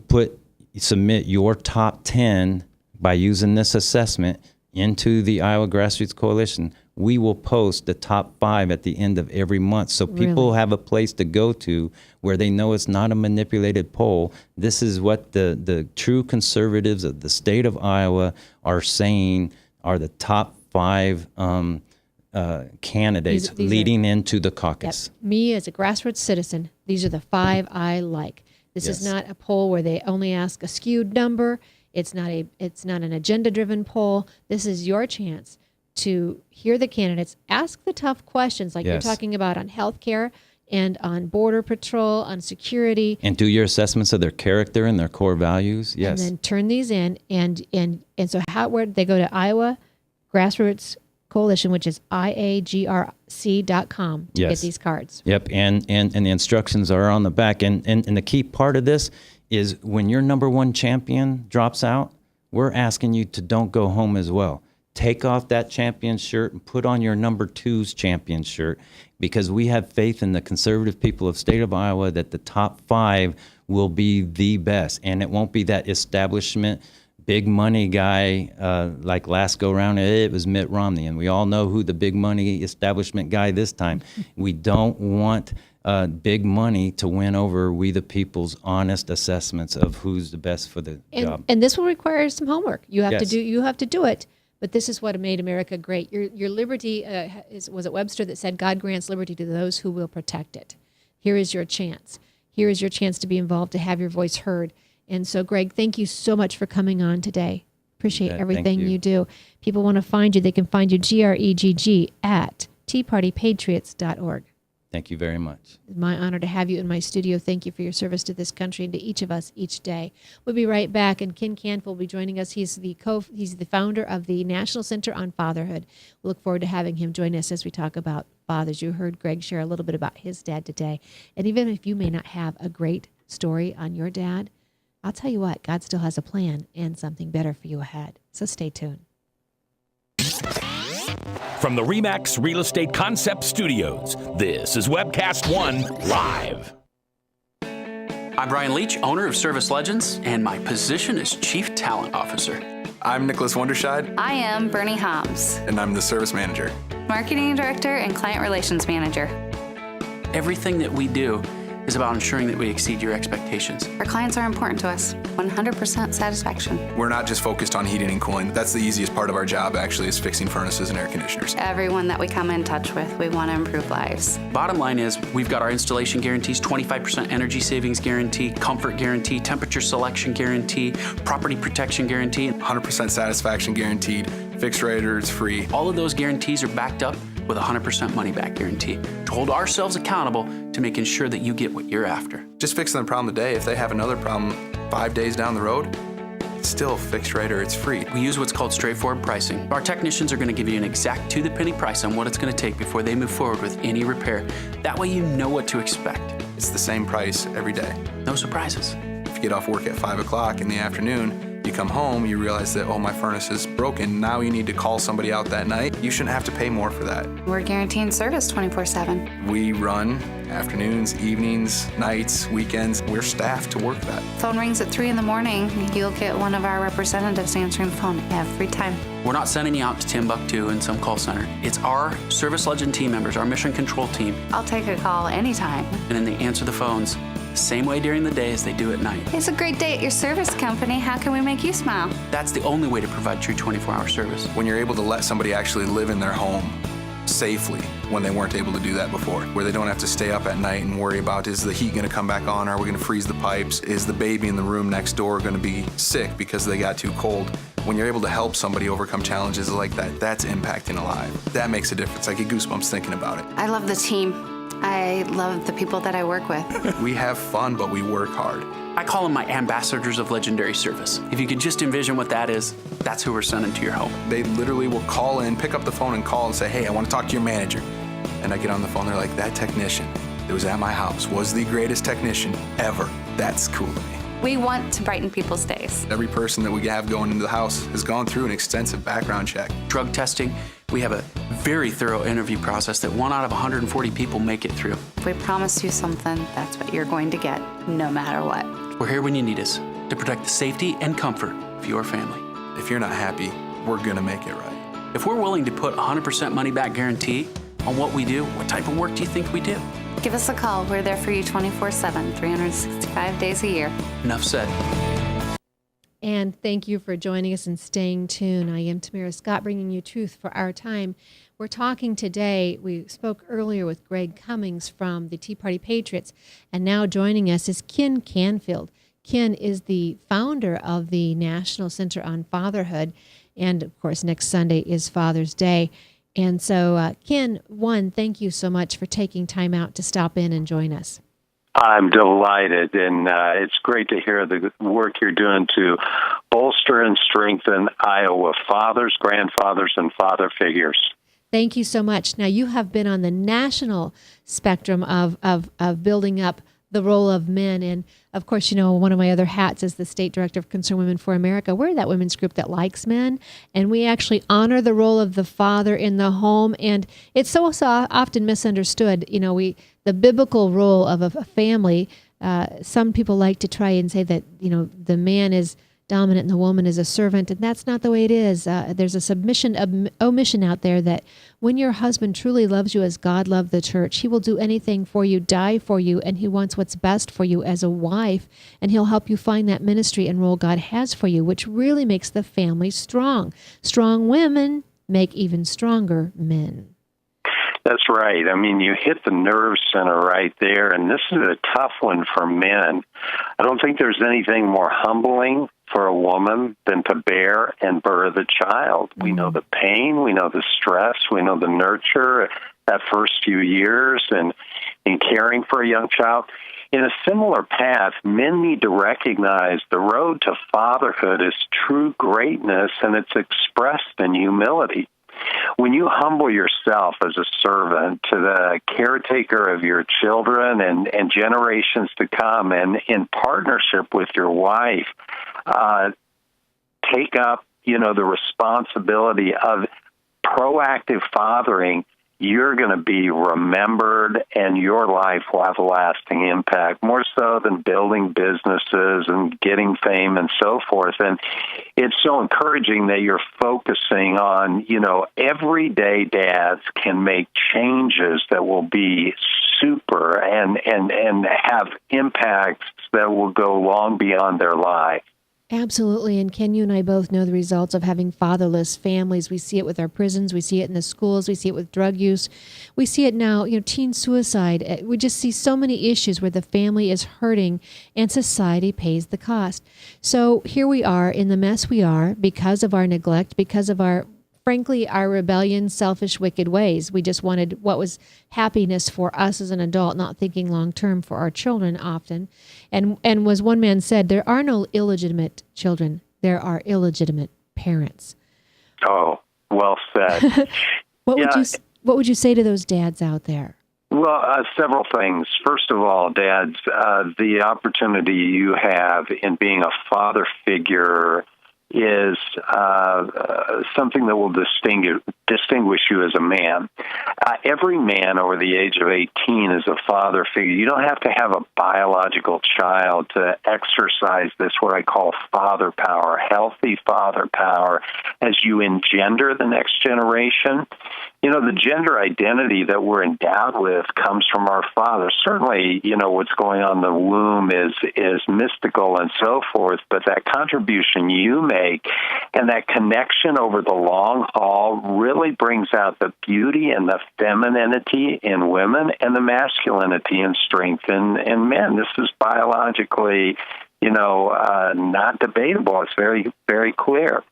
submit your top 10 by using this assessment into the Iowa Grassroots Coalition, we will post the top 5 at the end of every month. So people have a place to go to where they know it's not a manipulated poll. This is what the true conservatives of the state of Iowa are saying are the top 5 candidates These leading into the caucus. Yep. Me as a grassroots citizen, these are the 5 I like. This is not a poll where they only ask a skewed number. It's not an agenda-driven poll. This is your chance to hear the candidates, ask the tough questions like you're talking about on healthcare and on border patrol, on security. And do your assessments of their character and their core values. Yes. And then turn these in. And so where they go to Iowa Grassroots Coalition, which is IAGRC.com to get these cards. Yep. And the instructions are on the back. And the key part of this is when your number 1 champion drops out, we're asking you to don't go home as well. Take off that champion shirt and put on your number 2's champion shirt, because we have faith in the conservative people of state of Iowa that the top 5 will be the best. And it won't be that establishment big money guy like last go round. It was Mitt Romney. And we all know who the big money establishment guy this time. We don't want big money to win over we the people's honest assessments of who's the best for the job. And this will require some homework. You have to do it. But this is what made America great. Your liberty was it Webster that said God grants liberty to those who will protect it. Here is your chance. Here is your chance to be involved, to have your voice heard. And so, Greg, thank you so much for coming on today. Appreciate everything you do. People want to find you. They can find you, GREGG, at teapartypatriots.org. Thank you very much. It's my honor to have you in my studio. Thank you for your service to this country and to each of us each day. We'll be right back, and Ken Canf will be joining us. He's the founder of the National Center on Fatherhood. We look forward to having him join us as we talk about fathers. You heard Greg share a little bit about his dad today. And even if you may not have a great story on your dad, I'll tell you what, God still has a plan and something better for you ahead. So stay tuned. From the RE/MAX Real Estate Concept Studios, this is Webcast One Live. I'm Brian Leach, owner of Service Legends, and my position is Chief Talent Officer. I'm Nicholas Wonderscheid. I am Bernie Hobbs. And I'm the Service Manager. Marketing Director and Client Relations Manager. Everything that we do is about ensuring that we exceed your expectations. Our clients are important to us. 100% satisfaction. We're not just focused on heating and cooling. That's the easiest part of our job, actually, is fixing furnaces and air conditioners. Everyone that we come in touch with, we want to improve lives. Bottom line is, we've got our installation guarantees, 25% energy savings guarantee, comfort guarantee, temperature selection guarantee, property protection guarantee. 100% satisfaction guaranteed. Fixed rate or it's free. All of those guarantees are backed up with a 100% money-back guarantee to hold ourselves accountable to making sure that you get what you're after. Just fixing the problem today. If they have another problem 5 days down the road, it's still fixed rate or it's free. We use what's called straightforward pricing. Our technicians are going to give you an exact to-the-penny price on what it's going to take before they move forward with any repair. That way you know what to expect. It's the same price every day. No surprises. If you get off work at 5 o'clock in the afternoon, you come home, you realize that, oh, my furnace is broken. Now you need to call somebody out that night. You shouldn't have to pay more for that. We're guaranteeing service 24/7. We run afternoons, evenings, nights, weekends. We're staffed to work that. Phone rings at 3 in the morning. You'll get one of our representatives answering the phone every time. We're not sending you out to Timbuktu in some call center. It's our Service Legend team members, our mission control team. I'll take a call anytime. And then they answer the phones the same way during the day as they do at night. It's a great day at your service company. How can we make you smile? That's the only way to provide true 24-hour service. When you're able to let somebody actually live in their home safely when they weren't able to do that before, where they don't have to stay up at night and worry about, is the heat going to come back on? Are we going to freeze the pipes? Is the baby in the room next door going to be sick because they got too cold? When you're able to help somebody overcome challenges like that, that's impacting a life. That makes a difference. I get goosebumps thinking about it. I love the team. I love the people that I work with. We have fun, but we work hard. I call them my ambassadors of legendary service. If you could just envision what that is, that's who we're sending to your home. They literally will call in, pick up the phone and call and say, hey, I want to talk to your manager. And I get on the phone, they're like, that technician that was at my house was the greatest technician ever. That's cool to me. We want to brighten people's days. Every person that we have going into the house has gone through an extensive background check. Drug testing. We have a very thorough interview process that 1 out of 140 people make it through. If we promise you something, that's what you're going to get, no matter what. We're here when you need us to protect the safety and comfort of your family. If you're not happy, we're going to make it right. If we're willing to put 100% money back guarantee on what we do, what type of work do you think we do? Give us a call. We're there for you 24/7, 365 days a year. Enough said. And thank you for joining us and staying tuned. I am Tamara Scott, bringing you truth for our time. We're talking today, we spoke earlier with Greg Cummings from the Tea Party Patriots, and now joining us is Ken Canfield. Ken is the founder of the National Center on Fatherhood, and of course, next Sunday is Father's Day. And so, Ken, thank you so much for taking time out to stop in and join us. I'm delighted, and it's great to hear the work you're doing to bolster and strengthen Iowa fathers, grandfathers, and father figures. Thank you so much. Now, you have been on the national spectrum of building up the role of men. And, of course, you know, one of my other hats is the State Director of Concerned Women for America. We're that women's group that likes men, and we actually honor the role of the father in the home. And it's so often misunderstood. You know, the biblical role of a family, some people like to try and say that, you know, the man is dominant and the woman is a servant, and that's not the way it is. There's a omission out there that when your husband truly loves you as God loved the church, he will do anything for you, die for you, and he wants what's best for you as a wife, and he'll help you find that ministry and role God has for you, which really makes the family strong. Strong women make even stronger men. That's right. I mean, you hit the nerve center right there, and this is a tough one for men. I don't think there's anything more humbling for a woman than to bear and birth a child. We know the pain, we know the stress, we know the nurture that first few years and in caring for a young child. In a similar path, men need to recognize the road to fatherhood is true greatness, and it's expressed in humility. When you humble yourself as a servant to the caretaker of your children and generations to come, and in partnership with your wife, take up, you know, the responsibility of proactive fathering, you're going to be remembered and your life will have a lasting impact, more so than building businesses and getting fame and so forth. And it's so encouraging that you're focusing on, you know, everyday dads can make changes that will be super and have impacts that will go long beyond their life. Absolutely. And Ken, you and I both know the results of having fatherless families. We see it with our prisons. We see it in the schools. We see it with drug use. We see it now, you know, teen suicide. We just see so many issues where the family is hurting and society pays the cost. So here we are in the mess we are because of our neglect, because of our, frankly, our rebellion, selfish, wicked ways. We just wanted what was happiness for us as an adult, not thinking long-term for our children often. And as one man said, there are no illegitimate children. There are illegitimate parents. Oh, well said. What would you say to those dads out there? Well, several things. First of all, dads, the opportunity you have in being a father figure is something that will distinguish you as a man. Every man over the age of 18 is a father figure. You don't have to have a biological child to exercise this, what I call father power, healthy father power, as you engender the next generation. You know, the gender identity that we're endowed with comes from our father. Certainly, you know, what's going on in the womb is mystical and so forth, but that contribution you make and that connection over the long haul really brings out the beauty and the femininity in women and the masculinity and strength in men. This is biologically, you know, not debatable. It's very, very clear.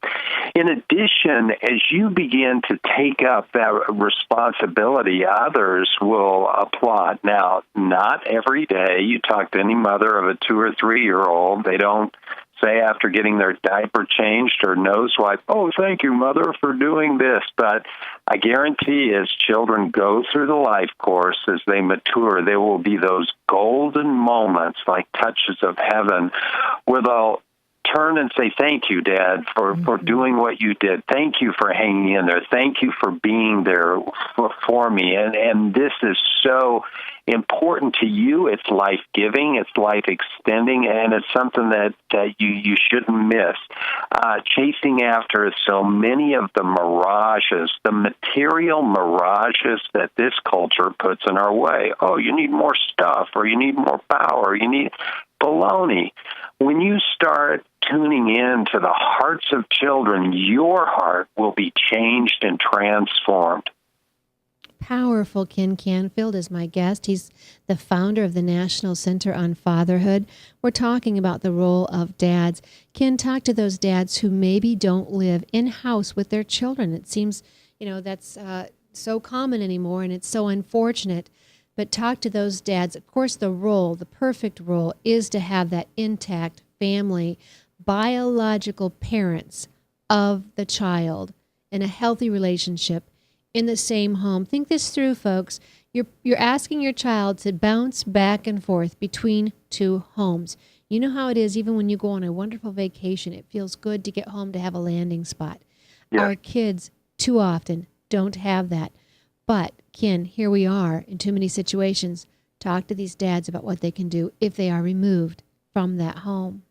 In addition, as you begin to take up that responsibility, others will applaud. Now, not every day. You talk to any mother of a 2 or 3-year-old, they don't say after getting their diaper changed or nose wiped, "Oh, thank you, Mother, for doing this." But I guarantee as children go through the life course, as they mature, there will be those golden moments like touches of heaven where they'll turn and say, thank you, Dad, for doing what you did. Thank you for hanging in there. Thank you for being there for me. And this is so important to you. It's life-giving, it's life-extending, and it's something that you shouldn't miss. Chasing after so many of the mirages, the material mirages that this culture puts in our way. Oh, you need more stuff, or you need more power, you need baloney. When you start tuning in to the hearts of children, your heart will be changed and transformed. Powerful. Ken Canfield is my guest. He's the founder of the National Center on Fatherhood. We're talking about the role of dads. Ken, talk to those dads who maybe don't live in-house with their children. It seems, that's so common anymore, and it's so unfortunate. But talk to those dads. Of course, the perfect role is to have that intact family, biological parents of the child in a healthy relationship in the same home. Think this through, folks. You're asking your child to bounce back and forth between two homes. You know how it is, even when you go on a wonderful vacation, it feels good to get home to have a landing spot. Yeah. Our kids too often don't have that. But, Ken, here we are in too many situations. Talk to these dads about what they can do if they are removed from that home.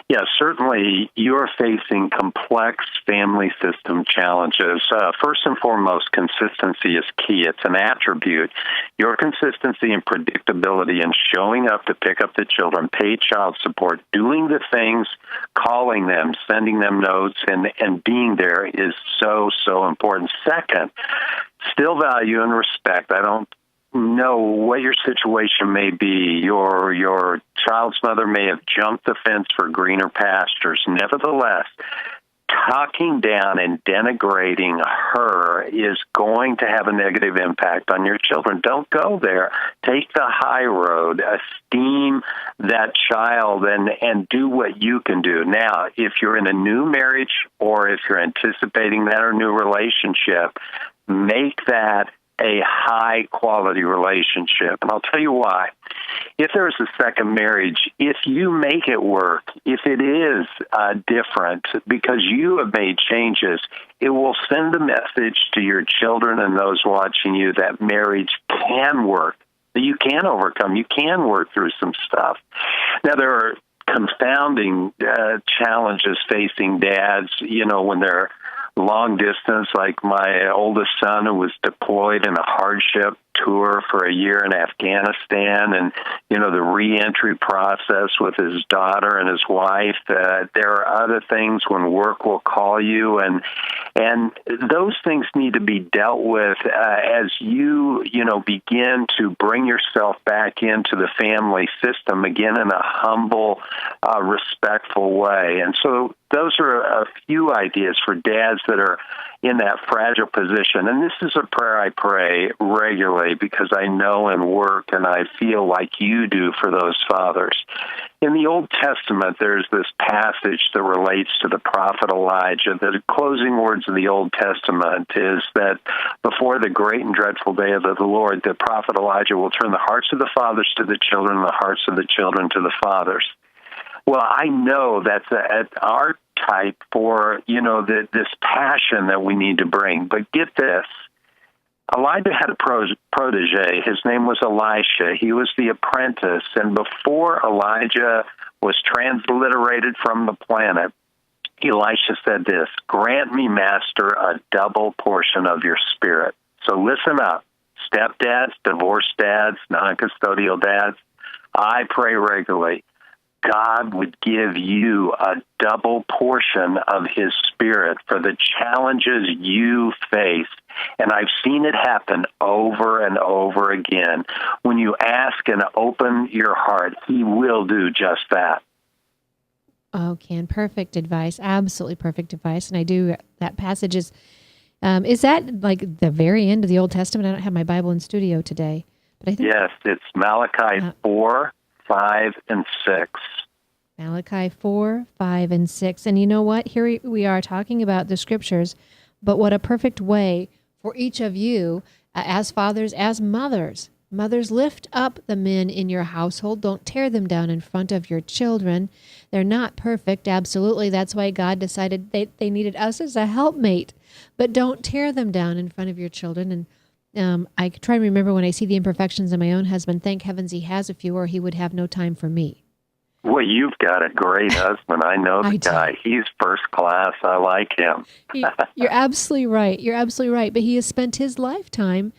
Yeah, certainly you're facing complex family system challenges. First and foremost, consistency is key. It's an attribute. Your consistency and predictability in showing up to pick up the children, pay child support, doing the things, calling them, sending them notes, and being there is so, so important. Second, still value and respect. I don't know what your situation may be. Your child's mother may have jumped the fence for greener pastures. Nevertheless, talking down and denigrating her is going to have a negative impact on your children. Don't go there. Take the high road. Esteem that child and do what you can do. Now, if you're in a new marriage or if you're anticipating that or new relationship, make that a high-quality relationship. And I'll tell you why. If there's a second marriage, if you make it work, if it is different because you have made changes, it will send a message to your children and those watching you that marriage can work, that you can overcome, you can work through some stuff. Now, there are confounding challenges facing dads, when they're long distance, like my oldest son who was deployed in a hardship tour for a year in Afghanistan, and the reentry process with his daughter and his wife. There are other things when work will call you, and those things need to be dealt with as you begin to bring yourself back into the family system again in a humble, respectful way. And so those are a few ideas for dads that are in that fragile position. And this is a prayer I pray regularly because I know and work and I feel like you do for those fathers. In the Old Testament, there's this passage that relates to the prophet Elijah. The closing words of the Old Testament is that before the great and dreadful day of the Lord, the prophet Elijah will turn the hearts of the fathers to the children and the hearts of the children to the fathers. Well, I know that's an archetype for, this passion that we need to bring. But get this. Elijah had a protege. His name was Elisha. He was the apprentice. And before Elijah was transliterated from the planet, Elisha said this, "Grant me, Master, a double portion of your spirit." So listen up. Stepdads, divorced dads, non-custodial dads, I pray regularly. God would give you a double portion of his spirit for the challenges you face. And I've seen it happen over and over again. When you ask and open your heart, he will do just that. Oh, Ken, perfect advice. Absolutely perfect advice. And I do, that passage is that like the very end of the Old Testament? I don't have my Bible in studio today. But I think yes, it's Malachi 4, 5, and 6. Malachi 4, 5, and 6. And you know what? Here we are talking about the scriptures, but what a perfect way for each of you as fathers, as mothers, Mothers, lift up the men in your household. Don't tear them down in front of your children. They're not perfect, absolutely. That's why God decided they needed us as a helpmate. But don't tear them down in front of your children. And I try to remember when I see the imperfections in my own husband, thank heavens he has a few, or he would have no time for me. Well, you've got a great husband. I know the guy. He's first class. I like him. You're absolutely right. You're absolutely right. But he has spent his lifetime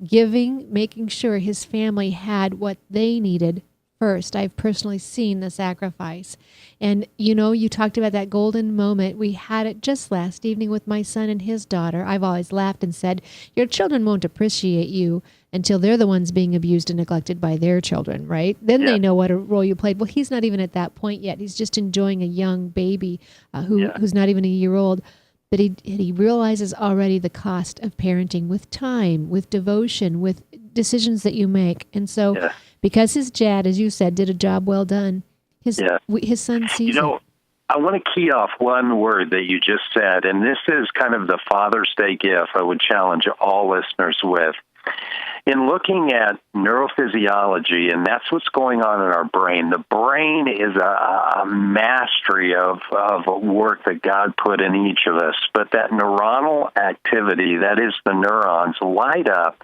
giving, making sure his family had what they needed first. I've personally seen the sacrifice. And, you talked about that golden moment. We had it just last evening with my son and his daughter. I've always laughed and said, your children won't appreciate you until they're the ones being abused and neglected by their children, right? Then they know what a role you played. Well, he's not even at that point yet. He's just enjoying a young baby who's not even a year old. But he realizes already the cost of parenting with time, with devotion, with decisions that you make. And so because his dad, as you said, did a job well done, his son sees it. I want to key off one word that you just said, and this is kind of the Father's Day gift I would challenge all listeners with. In looking at neurophysiology, and that's what's going on in our brain, the brain is a mastery of work that God put in each of us. But that neuronal activity, that is the neurons, light up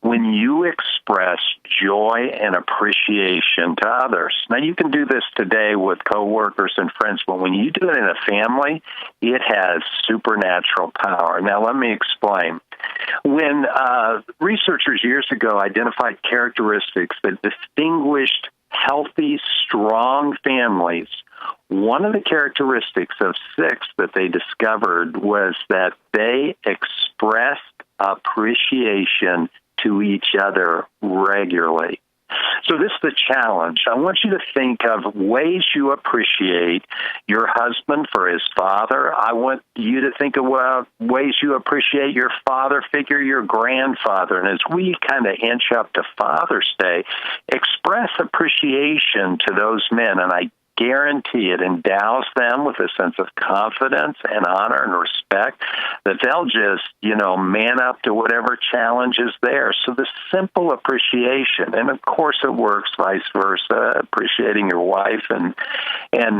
when you express joy and appreciation to others. Now, you can do this today with coworkers and friends, but when you do it in a family, it has supernatural power. Now, let me explain. When researchers years ago identified characteristics that distinguished healthy, strong families, one of the characteristics of 6 that they discovered was that they expressed appreciation to each other regularly. So this is the challenge. I want you to think of ways you appreciate your husband for his father. I want you to think of ways you appreciate your father figure, your grandfather. And as we kind of inch up to Father's Day, express appreciation to those men. And I guarantee it endows them with a sense of confidence and honor and respect that they'll just, man up to whatever challenge is there. So the simple appreciation, and of course it works vice versa, appreciating your wife and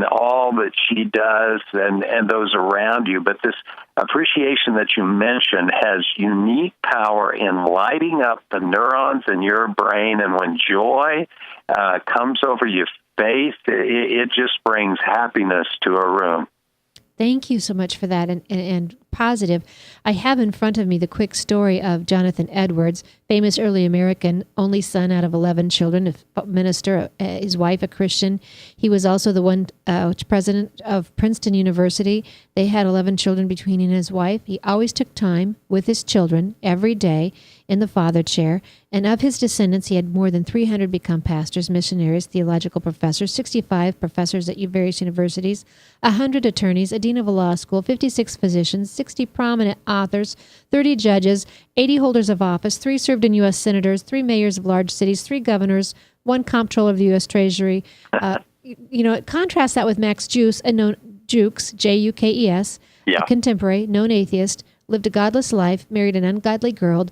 all that she does and those around you. But this appreciation that you mentioned has unique power in lighting up the neurons in your brain. And when joy comes over you, faith, it just brings happiness to a room. Thank you so much for that, and positive. I have in front of me the quick story of Jonathan Edwards, famous early American, only son out of 11 children, a minister, his wife a Christian. He was also the one president of Princeton University. They had 11 children between he and his wife. He always took time with his children every day in the father chair. And of his descendants, he had more than 300 become pastors, missionaries, theological professors, 65 professors at various universities, 100 attorneys, a dean of a law school, 56 physicians, 60 prominent authors, 30 judges, 80 holders of office, 3 served in U.S. senators, 3 mayors of large cities, 3 governors, 1 comptroller of the U.S. Treasury. Contrast that with Max Jukes, Jukes, a contemporary, known atheist, lived a godless life, married an ungodly girl,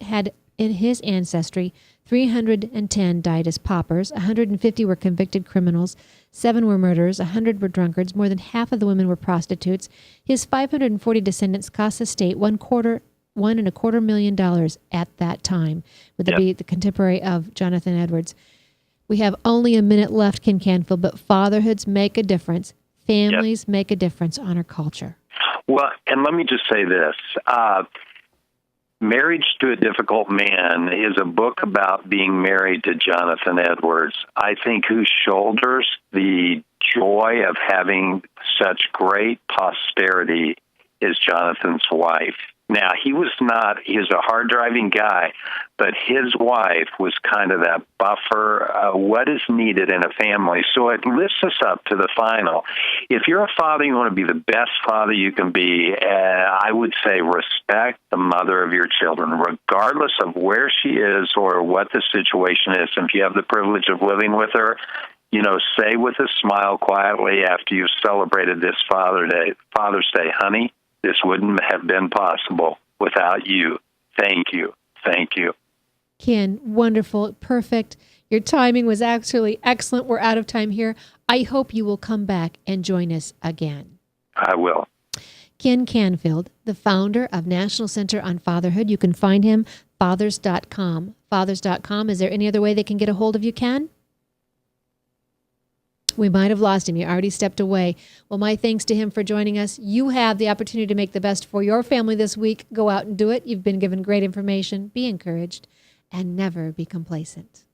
had in his ancestry, 310 died as paupers, 150 were convicted criminals, 7 were murderers, 100 were drunkards, more than half of the women were prostitutes. His 540 descendants cost the state $1.25 million at that time, would be the contemporary of Jonathan Edwards. We have only a minute left, Ken Canfield, but fatherhoods make a difference. Families make a difference on our culture. Well, and let me just say this. Marriage to a Difficult Man is a book about being married to Jonathan Edwards, I think, who shoulders the joy of having such great posterity is Jonathan's wife. Now, he was a hard-driving guy, but his wife was kind of that buffer, what is needed in a family. So it lifts us up to the final. If you're a father, you want to be the best father you can be, I would say respect the mother of your children, regardless of where she is or what the situation is. And if you have the privilege of living with her, say with a smile quietly after you've celebrated this Father's Day, honey, this wouldn't have been possible without you. Thank you. Thank you. Ken, wonderful, perfect. Your timing was actually excellent. We're out of time here. I hope you will come back and join us again. I will. Ken Canfield, the founder of National Center on Fatherhood. You can find him, fathers.com. Fathers.com. Is there any other way they can get a hold of you, Ken? We might have lost him. You already stepped away. Well, my thanks to him for joining us. You have the opportunity to make the best for your family this week. Go out and do it. You've been given great information. Be encouraged and never be complacent.